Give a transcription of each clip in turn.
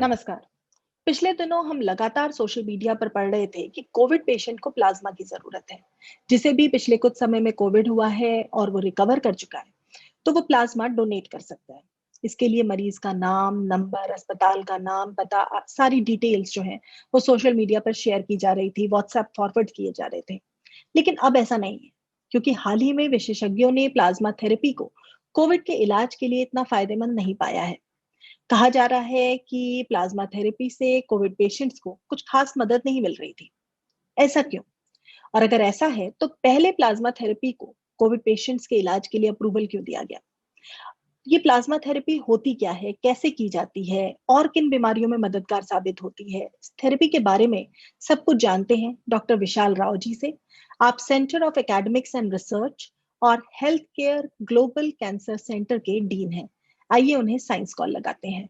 नमस्कार। पिछले दिनों हम लगातार सोशल मीडिया पर पढ़ रहे थे कि कोविड पेशेंट को प्लाज्मा की जरूरत है, जिसे भी पिछले कुछ समय में कोविड हुआ है और वो रिकवर कर चुका है, तो वो प्लाज्मा डोनेट कर सकता है। इसके लिए मरीज का नाम, नंबर, अस्पताल का नाम, पता, सारी डिटेल्स जो हैं, वो सोशल मीडिया पर शेयर की जा रही थी, व्हाट्सएप फॉरवर्ड किए जा रहे थे। लेकिन अब ऐसा नहीं है, क्योंकि हाल ही में विशेषज्ञों ने प्लाज्मा थेरेपी को कोविड के इलाज के लिए इतना फायदेमंद नहीं पाया है। कहा जा रहा है कि प्लाज्मा थेरेपी से कोविड पेशेंट्स को कुछ खास मदद नहीं मिल रही थी। ऐसा क्यों? और अगर ऐसा है, तो पहले प्लाज्मा थेरेपी को कोविड पेशेंट्स के इलाज के लिए अप्रूवल क्यों दिया गया? ये प्लाज्मा थेरेपी होती क्या है, कैसे की जाती है और किन बीमारियों में मददगार साबित होती है? इस थेरेपी के बारे में सब कुछ जानते हैं डॉक्टर विशाल राव जी से। आप centre of academics and research और health care global cancer centre के डीन हैं। आइए उन्हें साइंस कॉल लगाते हैं।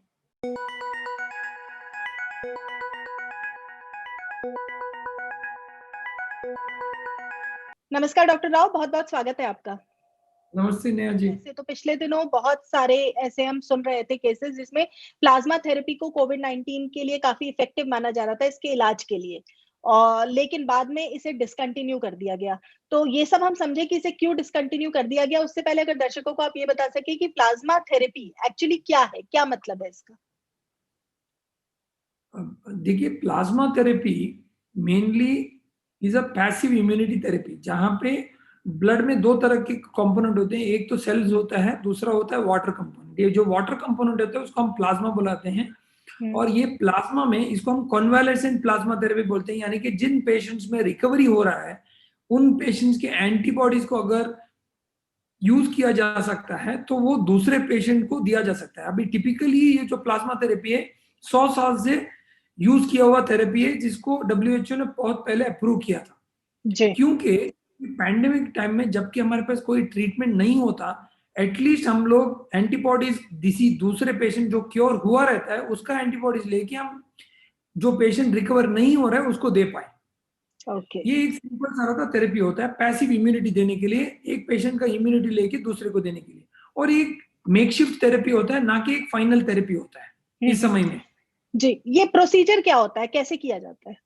नमस्कार डॉक्टर राव, बहुत-बहुत स्वागत है आपका। नमस्ते नेहा जी। वैसे तो पिछले दिनों बहुत सारे ऐसे हम सुन रहे थे केसेस जिसमें प्लाज्मा थेरेपी को कोविड-19 के लिए काफी इफेक्टिव माना जा रहा था इसके इलाज के लिए। और लेकिन बाद में इसे डिसकंटिन्यू कर दिया गया। तो ये सब हम समझे कि इसे क्यों डिसकंटिन्यू कर दिया गया, उससे पहले अगर दर्शकों को आप ये बता सकें कि प्लाज्मा थेरेपी एक्चुअली क्या है? क्या मतलब है इसका? देखिए, plasma therapy mainly is a passive immunity therapy, जहां पे ब्लड में दो तरह के कंपोनेंट होते हैं। एक तो सेल्स होता है, दूसरा होता है वाटर कंपोनेंट। ये जो वाटर कंपोनेंट होता है उसको हम प्लाज्मा बुलाते हैं। और ये प्लाज्मा में इसको हम कन्वालेसेंट प्लाज्मा थेरेपी बोलते हैं, यानी कि जिन पेशेंट्स में रिकवरी हो रहा है उन पेशेंट्स के एंटीबॉडीज को अगर यूज किया जा सकता है तो वो दूसरे पेशेंट को दिया जा सकता है। अभी टिपिकली ये जो प्लाज्मा थेरेपी है 100 साल से यूज किया हुआ थेरेपी है, जिसको डब्ल्यूएचओ ने बहुत पहले अप्रूव किया था। जी। क्योंकि पैंडेमिक टाइम में जबकि हमारे पास कोई ट्रीटमेंट नहीं होता, एटलीस्ट हम लोग एंटीबॉडीज किसी दूसरे पेशेंट जो क्योर हुआ रहता है उसका एंटीबॉडीज लेके हम जो पेशेंट रिकवर नहीं हो रहा है उसको दे पाए। ओके। ये एक सिंपल सारा थेरेपी होता है पैसिव इम्यूनिटी देने के लिए, एक पेशेंट का इम्यूनिटी लेके दूसरे को देने के लिए। और एक मेकशिफ्ट थेरेपी होता है, ना कि एक फाइनल थेरेपी होता है इस समय में। जी, ये प्रोसीजर क्या होता है, कैसे किया जाता है?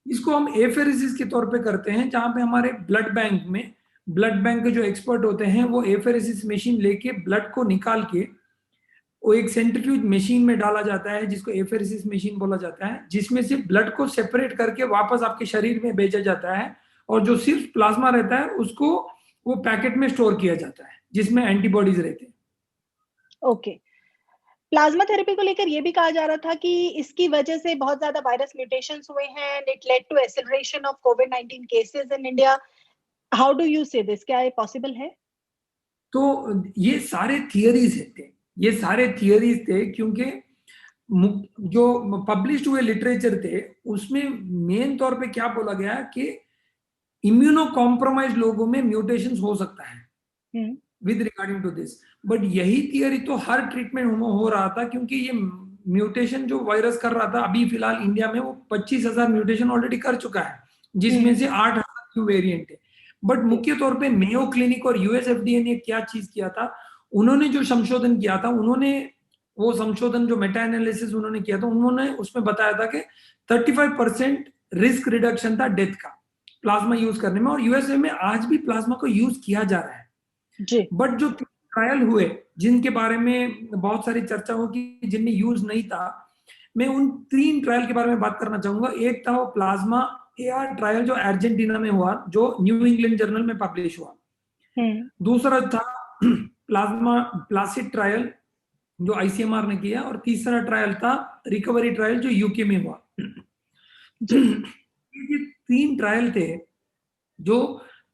इसको हम एफेरेसिस के तौर पे करते हैं, जहां पे हमारे ब्लड बैंक के जो एक्सपर्ट होते हैं वो एफेरेसिस मशीन लेके ब्लड को निकाल के वो एक सेंट्रीफ्यूज मशीन में डाला जाता है, जिसको एफेरेसिस मशीन बोला जाता है, जिसमें से ब्लड को सेपरेट करके वापस आपके शरीर में भेजा जाता है। और जो सिर्फ प्लाज्मा रहता है उसको वो पैकेट में स्टोर किया जाता है, जिसमें एंटीबॉडीज रहते हैं। ओके। प्लाज्मा थेरेपी को लेकर ये भी कहा जा रहा था कि इसकी वजह से बहुत ज्यादा वायरस म्यूटेशंस हुए हैं and it led to acceleration of कोविड-19 cases in India. How do you say this? क्या ये पॉसिबल है? तो ये सारे थियरीज थे क्योंकि जो पब्लिश हुए लिटरेचर थे उसमें मेन तौर पे क्या बोला गया कि इम्यूनो कॉम्प्रोमाइज लोगों में म्यूटेशंस हो सकता है with regarding to this. But यही थियरी तो हर ट्रीटमेंट हो रहा था, क्योंकि ये म्यूटेशन जो वायरस कर रहा था अभी फिलहाल इंडिया में वो 25,000 म्यूटेशन ऑलरेडी कर चुका है, जिसमें से 8,000 न्यू वेरिएंट है। बट मुख्य तौर पे मेयो क्लिनिक और यूएसएफडीए ने क्या चीज किया था, उन्होंने जो संशोधन किया था, वो संशोधन जो मेटा एनालिसिस उन्होंने किया था, उन्होंने उसमें बताया था कि 35% रिस्क रिडक्शन था डेथ का प्लाज्मा यूज करने में। और यूएसए में आज भी प्लाज्मा को यूज किया जा रहा है। बट जो ट्रायल हुए जिनके बारे में बहुत सारी चर्चा हो कि जिनमें यूज नहीं था, मैं उन 3 ट्रायल के बारे में बात करना चाहूंगा। एक था वो प्लाज्मा एआर ट्रायल जो अर्जेंटीना में हुआ, जो न्यू इंग्लैंड जर्नल में पब्लिश हुआ। दूसरा था प्लाज्मा प्लासिड ट्रायल जो आईसीएमआर ने किया, और तीसरा ट्रायल था रिकवरी ट्रायल जो यूके में हुआ। ये 3 ट्रायल थे। जो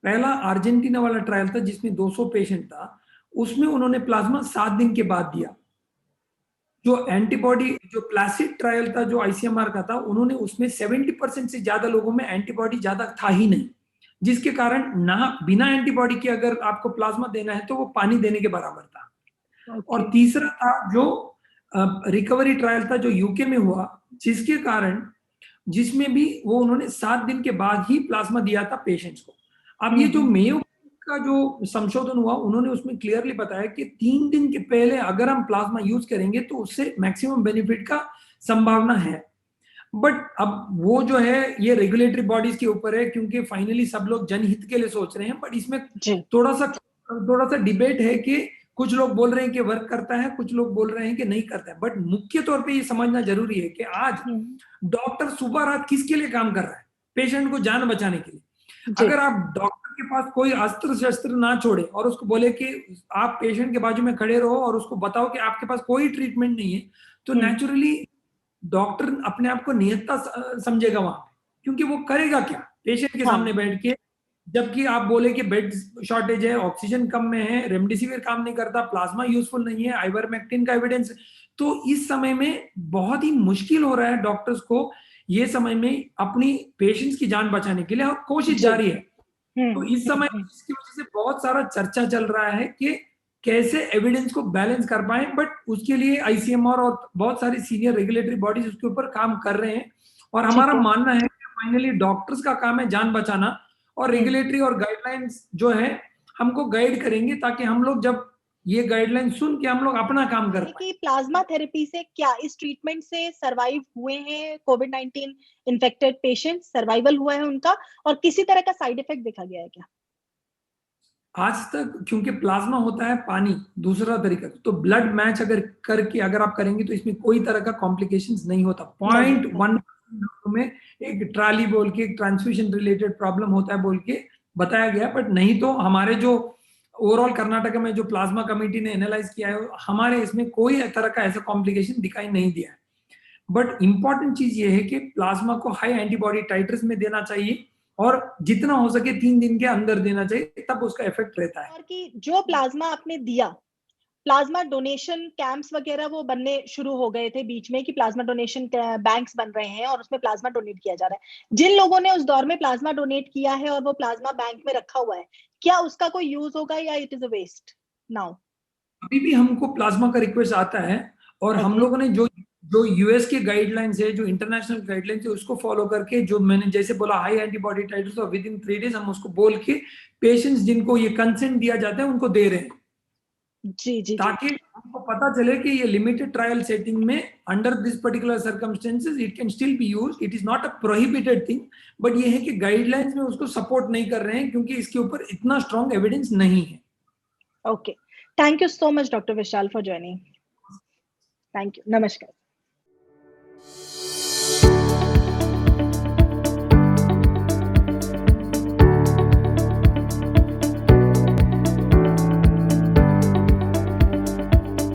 पहला अर्जेंटीना वाला ट्रायल था जिसमें 200 पेशेंट था, उसमें उन्होंने प्लाज्मा 7 दिन के बाद दिया। जो एंटीबॉडी जो प्लासिड ट्रायल था जो आईसीएमआर का था, उन्होंने उसमें 70% से ज्यादा लोगों में एंटीबॉडी ज्यादा था ही नहीं, जिसके कारण ना बिना एंटीबॉडी के अगर आपको प्लाज्मा देना है तो वो पानी देने के बराबर था। और तीसरा था जो रिकवरी ट्रायल था जो यूके में हुआ, जिसमें भी वो उन्होंने 7 दिन के बाद ही प्लाज्मा दिया था पेशेंट्स को। अब ये जो मेयो का जो संशोधन हुआ, उन्होंने उसमें क्लियरली बताया कि 3 दिन के पहले अगर हम प्लाज्मा यूज करेंगे तो उससे मैक्सिमम बेनिफिट का संभावना है। बट अब वो जो है ये रेगुलेटरी बॉडीज के ऊपर है, क्योंकि फाइनली सब लोग जनहित के लिए सोच रहे हैं। बट इसमें थोड़ा सा डिबेट है कि कुछ लोग बोल रहे हैं कि वर्क करता है, कुछ लोग बोल रहे हैं कि नहीं करता है। बट मुख्य तौर पे ये समझना जरूरी है कि आज डॉक्टर सुबह रात किसके लिए काम कर रहा है? पेशेंट को जान बचाने के लिए। अगर आप डॉक्टर के पास कोई अस्त्र शस्त्र ना छोड़े और उसको बोले कि आप पेशेंट के बाजू में खड़े रहो और उसको बताओ कि आपके पास कोई ट्रीटमेंट नहीं है, तो नेचुरली डॉक्टर अपने आप को निहत्ता समझेगा वहां पे, क्योंकि वो करेगा क्या पेशेंट के सामने बैठ के, जबकि आप बोले कि बेड शॉर्टेज है, ऑक्सीजन कम में है, रेमडेसिविर काम नहीं करता, प्लाज्मा यूजफुल नहीं है, आइवरमेक्टिन का एविडेंस। तो इस समय में बहुत ही मुश्किल हो रहा है डॉक्टर्स को ये समय में अपनी पेशेंट्स की जान बचाने के लिए, और कोशिश जारी है। तो इस समय इसकी वजह से बहुत सारा चर्चा चल रहा है कि कैसे एविडेंस को बैलेंस कर पाए। बट उसके लिए आईसीएमआर और बहुत सारी सीनियर रेगुलेटरी बॉडीज उसके ऊपर काम कर रहे हैं। और हमारा मानना है कि फाइनली डॉक्टर्स का काम है जान बचाना, और रेगुलेटरी और गाइडलाइंस जो है हमको गाइड करेंगे, ताकि हम लोग जब ये गाइडलाइन सुन के हम लोग अपना काम कर पाए। प्लाज्मा थेरेपी से क्या इस ट्रीटमेंट से सरवाइव हुए हैं कोविड-19 इन्फेक्टेड पेशेंट, सर्वाइवल हुआ है उनका, और किसी तरह का साइड इफेक्ट देखा गया है क्या? आज तक, क्योंकि प्लाज्मा होता है पानी, दूसरा तरीका, तो ब्लड मैच अगर आप करेंगे तो इसमें कोई तरह का कॉम्प्लिकेशंस नहीं होता। 0.1 में एक ट्राली बोल के ट्रांसफ्यूजन रिलेटेड प्रॉब्लम होता है बोल के बताया गया। बट नहीं तो हमारे जो ओवरऑल कर्नाटक में जो प्लाज्मा कमेटी ने एनालाइज किया है, हमारे इसमें कोई तरह का ऐसा कॉम्प्लिकेशन दिखाई नहीं दिया है। बट इंपॉर्टेंट चीज ये है कि प्लाज्मा को हाई एंटीबॉडी टाइटर्स में देना चाहिए, और जितना हो सके 3 दिन के अंदर देना चाहिए, तब उसका इफेक्ट रहता है। और कि जो प्लाज्मा आपने दिया, प्लाज्मा डोनेशन कैंप्स वगैरह वो बनने शुरू हो गए थे बीच में कि प्लाज्मा डोनेशन बैंक्स बन रहे हैं और उसमें प्लाज्मा डोनेट किया जा रहा है। जिन लोगों ने उस दौर में प्लाज्मा डोनेट किया है और वो प्लाज्मा बैंक में रखा हुआ है, क्या उसका कोई यूज होगा या it is a waste now? अभी भी हमको प्लाज्मा का रिक्वेस्ट आता है, और हम लोगों ने जो जो यूएस के गाइडलाइंस है, जो इंटरनेशनल गाइडलाइंस है, उसको फॉलो करके, जो मैंने जैसे बोला हाई एंटीबॉडी टाइटर्स और विद इन 3 डेज, हम उसको बोल के पेशेंट्स जिनको ये कंसेंट दिया जाता है उनको दे रहे हैं, ताकि हमको पता चले कि ये लिमिटेड ट्रायल सेटिंग में under this particular circumstances it can still be used, it is not a prohibited thing. But ये है कि गाइडलाइंस में उसको सपोर्ट नहीं कर रहे हैं, क्योंकि इसके ऊपर इतना स्ट्रॉन्ग एविडेंस नहीं है। Okay, thank you so much doctor Vishal for joining. Thank you, नमस्कार।